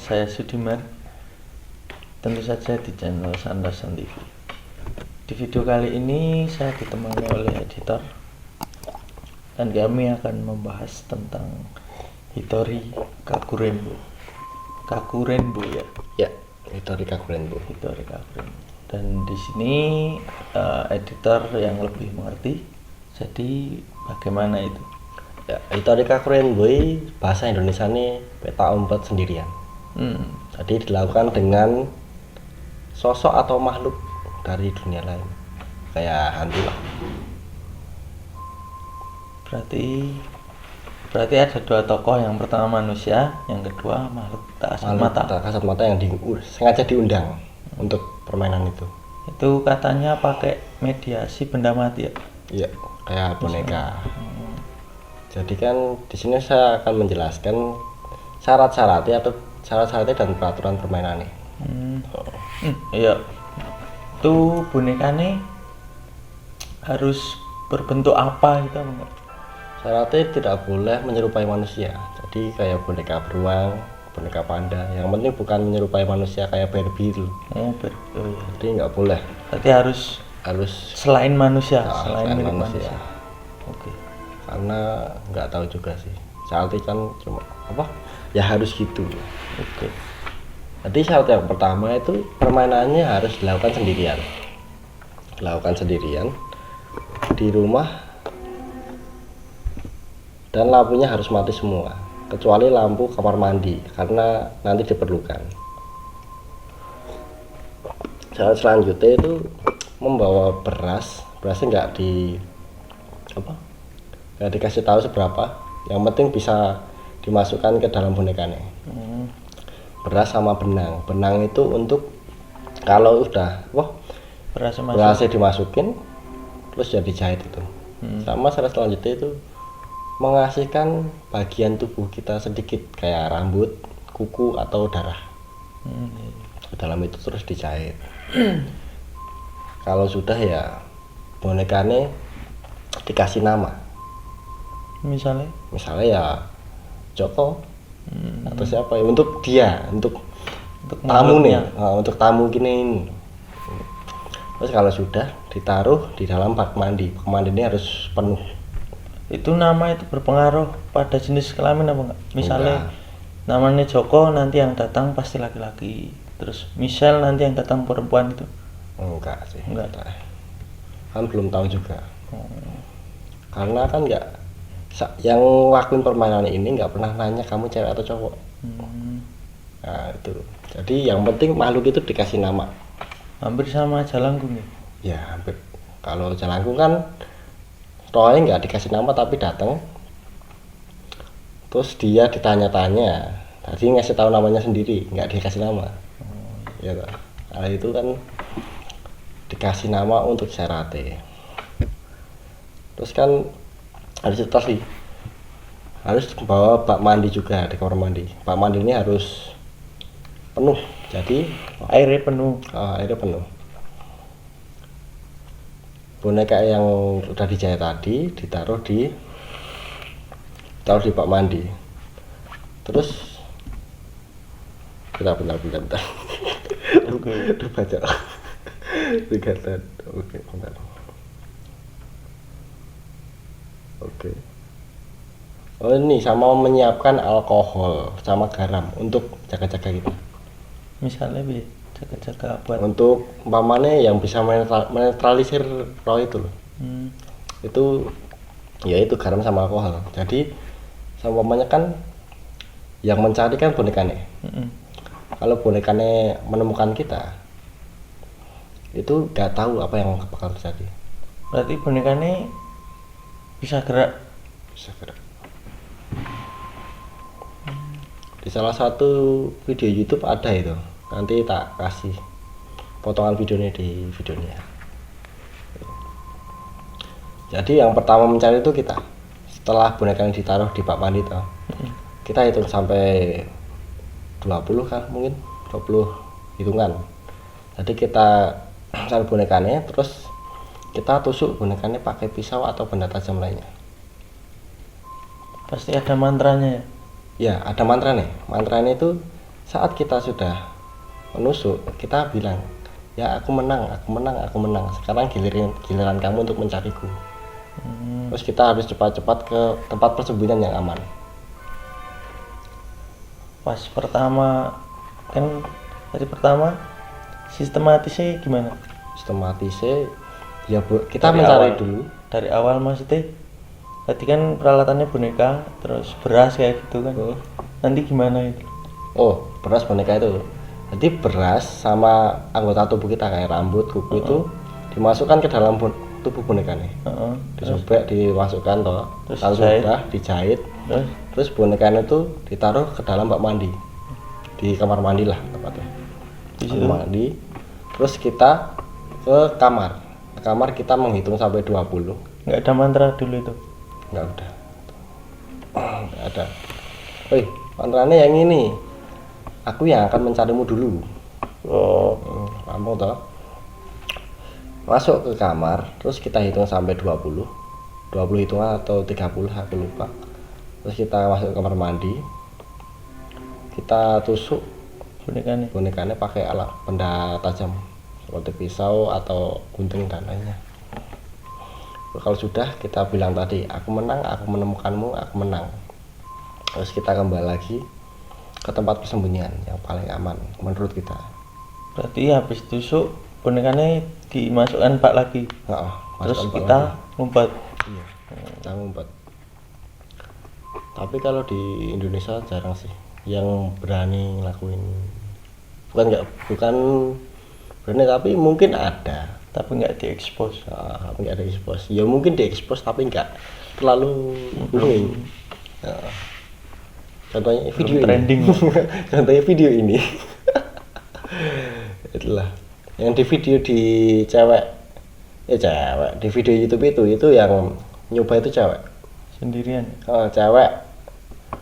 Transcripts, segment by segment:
saya Sudiman, tentu saja di channel Sandasan TV. Di video kali ini saya ditemani oleh editor dan kami akan membahas tentang Hitori Kakurenbo. Kakurenbo ya. Ya, Hitori Kakurenbo. Hitori Kakurenbo. Dan di sini editor yang lebih mengerti. Jadi bagaimana itu? Ya, Hitori Kakurenbo bahasa Indonesia ini peta umpet sendirian. Jadi dilakukan dengan sosok atau makhluk dari dunia lain, kayak hantu lah. Berarti ada dua tokoh, yang pertama manusia, yang kedua makhluk tak kasat mata. Tak kasat mata yang sengaja diundang untuk permainan itu. Itu katanya pakai mediasi benda mati ya? Iya, kayak boneka. Jadi kan di sini saya akan menjelaskan syarat-syaratnya dan peraturan permainannya. Iya. Itu bonekanya harus berbentuk apa gitu enggak? Syaratnya tidak boleh menyerupai manusia. Jadi kayak boneka beruang, boneka panda. Yang penting bukan menyerupai manusia kayak Barbie itu. Iya. Jadi nggak boleh. Berarti harus selain manusia, selain milik manusia. Oke. Karena nggak tahu juga sih. Syaratnya kan cuma apa? Ya harus gitu. Oke. Jadi syarat yang pertama itu permainannya harus dilakukan sendirian. Di rumah, dan lampunya harus mati semua kecuali lampu kamar mandi karena nanti diperlukan. Syarat selanjutnya itu membawa berasnya nggak dikasih tahu seberapa, yang penting bisa dimasukkan ke dalam bonekanya. Beras sama benang itu untuk kalau udah berasnya dimasukin terus jadi jahit itu. Sama syarat selanjutnya itu mengasihkan bagian tubuh kita sedikit kayak rambut, kuku atau darah ke dalam itu terus dijahit. Kalau sudah ya bonekanya dikasih nama, misalnya ya Joko atau siapa ya, untuk tamu nih, untuk tamu gini. Terus kalau sudah ditaruh di dalam bak mandi ini harus penuh. Itu nama itu berpengaruh pada jenis kelamin apa enggak? Misalnya namanya Joko, nanti yang datang pasti laki-laki. Terus Michelle, nanti yang datang perempuan itu? Enggak sih. Kan belum tahu juga. Karena kan enggak, yang lakuin permainan ini nggak pernah nanya kamu cewek atau cowok. Nah itu. Jadi yang penting makhluk itu dikasih nama. Hampir sama Jalangkung ya? Ya hampir. Kalau Jalangkung kan rohnya nggak dikasih nama tapi datang. Terus dia ditanya-tanya. Tadi ngasih tahu namanya sendiri, nggak dikasih nama. Ya kan. Nah itu kan dikasih nama untuk syaratnya. Terus kan harus bawa bak mandi juga di kamar mandi. Bak mandi ini harus penuh, jadi airnya penuh. Boneka yang udah dijahit tadi ditaruh di bak mandi. Terus bentar. Oke. Udah baca. Oke, bentar. Oke. Oh ini sama menyiapkan alkohol sama garam untuk jaga-jaga gitu. Misalnya jaga-jaga buat untuk umpamanya yang bisa menetralisir roh itu loh. Itu ya itu garam sama alkohol. Jadi sama umpamanya kan yang mencari kan bonekanya. Kalau bonekanya menemukan kita, itu nggak tahu apa yang bakal terjadi. Berarti bonekanya bisa gerak. Di salah satu video YouTube ada itu, nanti tak kasih potongan videonya di videonya. Jadi yang pertama mencari itu kita, setelah boneka yang ditaruh di bak mandi itu, kita hitung sampai 20 kan, mungkin 20 hitungan. Jadi kita cari bonekanya, terus kita tusuk bonekanya pakai pisau atau benda tajam lainnya. Pasti ada mantranya ya? Ya ada mantranya. Mantranya itu Saat kita sudah menusuk, kita bilang, ya aku menang, aku menang, aku menang. Sekarang giliran kamu untuk mencariku. Terus kita harus cepat-cepat ke tempat persembunyian yang aman. Pas pertama kan hari pertama sistematisnya gimana? Sistematisnya ya kita Dari mencari awal. dulu. Dari awal maksudnya tadi kan peralatannya boneka terus beras kayak gitu kan. Nanti gimana itu? Oh, beras boneka itu. Jadi beras sama anggota tubuh kita kayak rambut, kuku itu dimasukkan ke dalam tubuh boneka nih. Disobek, dimasukkan toh. Terus Kalau sudah dijahit, terus bonekanya itu ditaruh ke dalam bak mandi. Di kamar mandi lah tepatnya. Di Kamar situ. mandi. Terus kita ke kamar. Ke kamar kita menghitung sampai 20. Nggak ada mantra dulu itu. Nggak udah. Nggak ada. Woi, mantranya yang ini. Aku yang akan mencarimu dulu. Oh, Kamu toh. Masuk ke kamar, terus kita hitung sampai 20. 20 hitungan atau 30 aku lupa. Terus kita masuk ke kamar mandi. Kita tusuk bonekanya pakai alat benda tajam seperti pisau atau gunting dan lainnya. Kalau sudah kita bilang tadi, aku menang, aku menemukanmu, aku menang. Terus kita kembali lagi ke tempat persembunyian yang paling aman menurut kita. berarti habis tusuk bonekanya dimasukkan bak lagi. Terus Masukkan kita lagi. ngumpet. Iya, kita ngumpet. Tapi kalau di Indonesia jarang sih yang berani ngelakuin. Bukan berani, tapi mungkin ada. Tapi nggak diekspos. Tapi nggak ada expose. Ya mungkin diekspos tapi nggak terlalu booming. Contohnya video trending. ini. Contohnya video ini. Itulah yang di video di cewek, di video YouTube itu yang nyoba itu cewek Sendirian. cewek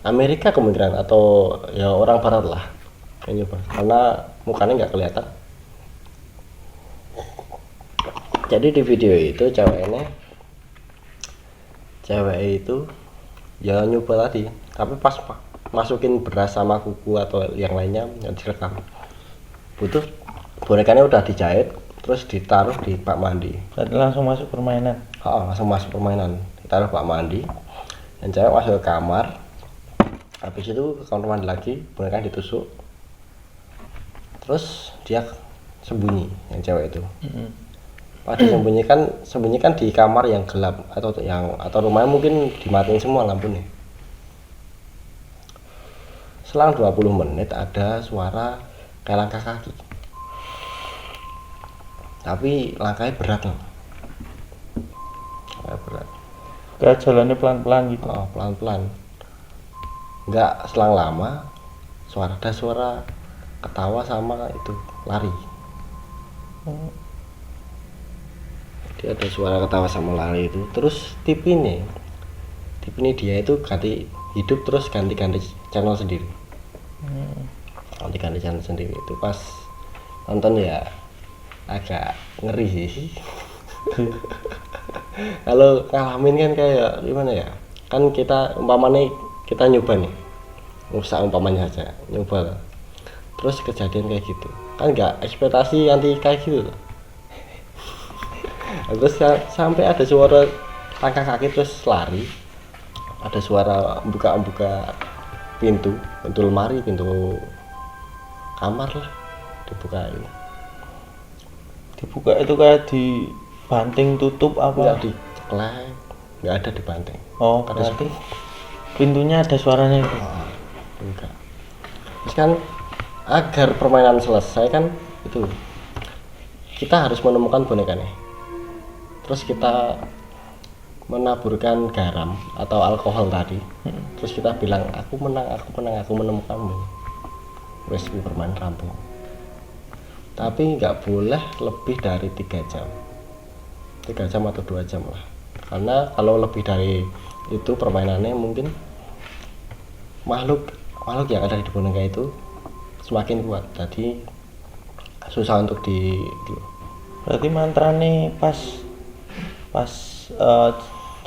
Amerika kemungkinan atau ya orang barat lah yang nyoba karena mukanya nggak kelihatan. Jadi di video itu cewek itu ya nyoba tadi, tapi pas masukin beras sama kuku atau yang lainnya yang direkam, butuh bonekanya udah dijahit terus ditaruh di bak mandi. Berarti langsung masuk permainan. Langsung masuk permainan, ditaruh bak mandi dan cewek masuk ke kamar. Habis itu ke kamar mandi lagi, bonekanya ditusuk, terus dia sembunyi yang cewek itu. Pada sembunyikan di kamar yang gelap atau rumahnya mungkin dimatiin semua lampunya. Selang 20 menit ada suara kayak langkah kaki. Tapi langkahnya berat loh. Berat. Kayak jalannya pelan-pelan gitu. Pelan-pelan. Nggak selang lama ada suara ketawa sama itu lari. Jadi ada suara ketawa sama lari itu. Terus TV ini dia itu ganti hidup terus ganti channel sendiri. Ganti channel sendiri itu pas nonton ya agak ngeri sih. Kalau ngalamin kan kayak gimana ya, kan kita umpamanya kita nyoba nih, umpamanya saja nyoba terus kejadian kayak gitu kan nggak ekspektasi nanti kayak gitu loh. Terus sampai ada suara langkah kaki terus lari, ada suara buka pintu lemari, pintu kamar lah dibukain. Dibuka itu kayak dibanting tutup apa? Nggak diceklek, nggak ada dibanting. Oh, berarti pintunya ada suaranya itu. Enggak. Terus kan agar permainan selesai kan itu kita harus menemukan bonekanya. Terus kita menaburkan garam atau alkohol tadi. Terus kita bilang aku menang, aku menemukanmu. Wes permainan rampung. Tapi nggak boleh lebih dari 3 jam. 3 jam atau 2 jam lah. Karena kalau lebih dari itu permainannya mungkin makhluk yang ada di boneka itu semakin kuat. Jadi susah untuk Berarti mantra nih pas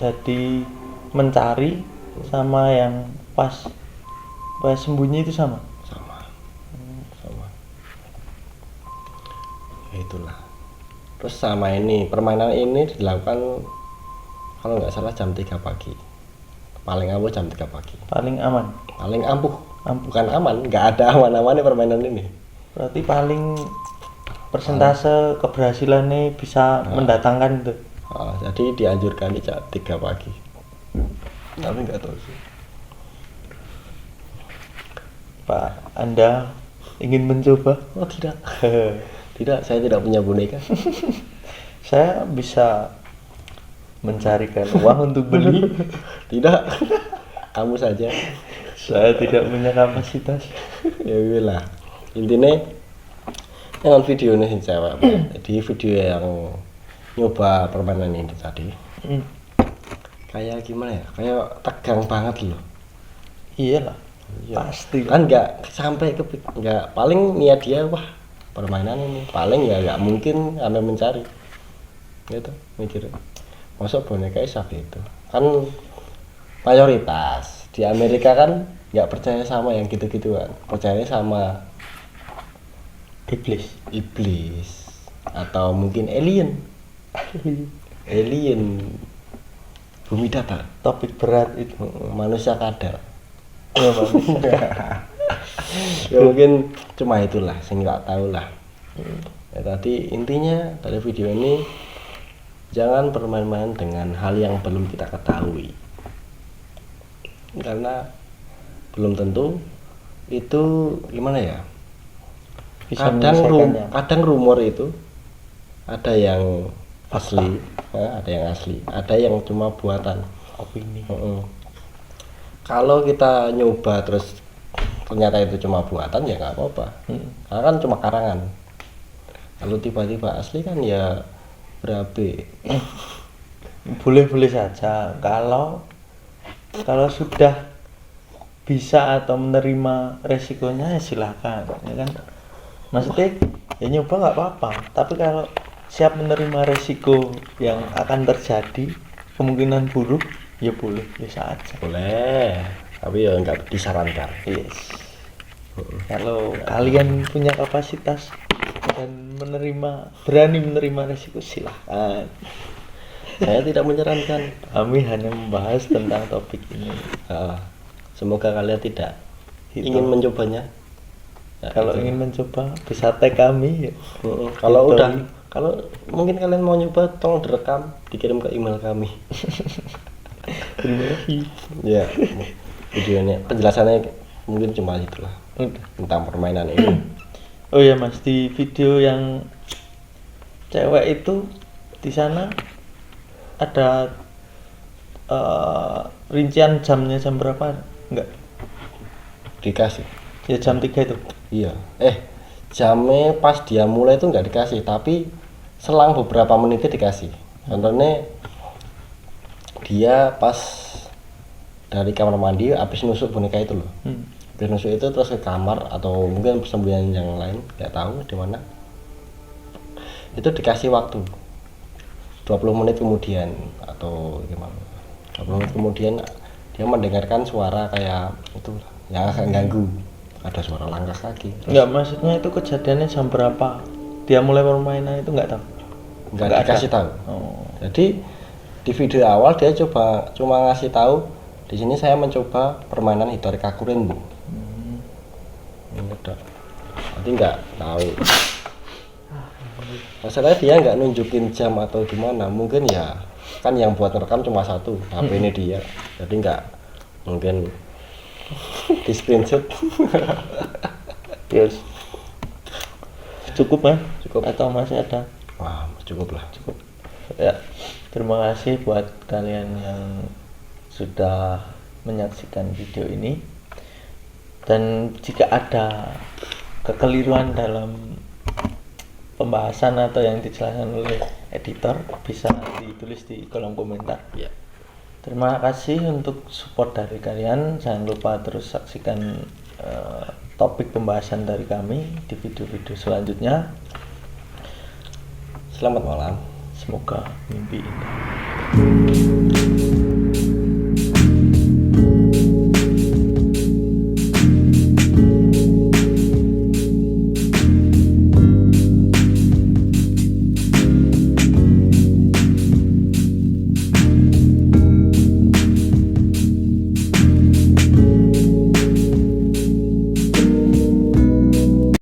jadi mencari sama yang pas sembunyi itu sama. itulah. Terus sama ini, permainan ini dilakukan kalau nggak salah jam 3 pagi. Paling ampuh jam 3 pagi. Paling aman. Paling ampuh. Bukan aman, nggak ada aman-amannya permainan ini. Berarti paling persentase keberhasilannya bisa mendatangkan itu. Jadi dianjurkan di jam 3 pagi. Tapi nggak tahu sih. Pak, Anda ingin mencoba? Oh tidak. Tidak, saya tidak punya boneka. Saya bisa mencarikan uang untuk beli. Tidak. Kamu saja. Saya tidak punya kapasitas. Ya lah. Intinya dengan video ini sih cewek. Di video yang nyoba permainan ini tadi. Kayak gimana ya? Kayak tegang banget loh. Iyalah. Iya. Pasti Kan nggak sampai nggak, paling niat dia wah permainan ini paling ya nggak mungkin sampai mencari gitu mikir masuk boneka sapi itu kan mayoritas di Amerika kan nggak percaya sama yang gitu-gituan, percaya sama iblis atau mungkin alien bumi datar, topik berat itu. manusia kadal. Ya, Bang. Ya mungkin cuma itulah saya nggak tahu lah. Ya, tadi intinya dari video ini jangan bermain-main dengan hal yang belum kita ketahui, karena belum tentu itu gimana ya, Bisa kadang rumor itu ada yang asli, ada yang cuma buatan opini. Kalau kita nyoba terus ternyata itu cuma buatan ya nggak apa-apa, karena kan cuma karangan. Kalau tiba-tiba asli kan ya berabe. Boleh-boleh saja kalau sudah bisa atau menerima resikonya ya silakan, ya kan. Maksudnya ya nyoba nggak apa-apa, tapi kalau siap menerima resiko yang akan terjadi, kemungkinan buruk, ya boleh, bisa aja. Boleh, tapi ya nggak disarankan. Yes. Kalau kalian punya kapasitas dan berani menerima resiko, silahkan. Saya tidak menyarankan. Kami hanya membahas tentang topik ini. Semoga kalian tidak ingin mencobanya. Ya, kalau gitu. ingin mencoba bisa tag kami ya. Kalau mungkin kalian mau nyoba, tolong direkam, dikirim ke email kami. Terima kasih. Ya, videonya penjelasannya mungkin cuma itulah tentang permainan ini. Oh ya Mas, di video yang cewek itu di sana ada rincian jamnya jam berapa? Enggak. Dikasih. Ya jam 3 itu. Iya. Jamnya pas dia mulai itu nggak dikasih, tapi selang beberapa menit dikasih. Contohnya dia pas dari kamar mandi habis nusuk boneka itu loh. Habis nusuk itu terus ke kamar atau mungkin persembunyian yang lain, nggak tahu di mana. Itu dikasih waktu 20 menit kemudian atau gimana. 20 menit kemudian dia mendengarkan suara kayak itu yang akan ganggu. Ada suara langkah kaki. Enggak, maksudnya itu kejadiannya jam berapa? Dia mulai permainan itu enggak tahu. Enggak dikasih tahu. Oh. Jadi di video awal dia cuma ngasih tahu di sini saya mencoba permainan Hidori Kakuren, Bu. Udah. Nanti nggak tahu. Masalahnya dia nggak nunjukin jam atau gimana, mungkin ya kan yang buat rekam cuma satu, HP ini dia. Jadi nggak mungkin di screenshot. Yes. Cukup kan? Cukup. Atau masih ada? Wah, cukup lah. Cukup. Ya. Terima kasih buat kalian yang sudah menyaksikan video ini. Dan jika ada kekeliruan dalam pembahasan atau yang dijelaskan oleh editor, bisa ditulis di kolom komentar. Ya. Terima kasih untuk support dari kalian. Jangan lupa terus saksikan topik pembahasan dari kami di video-video selanjutnya. Selamat malam. Semoga mimpi indah.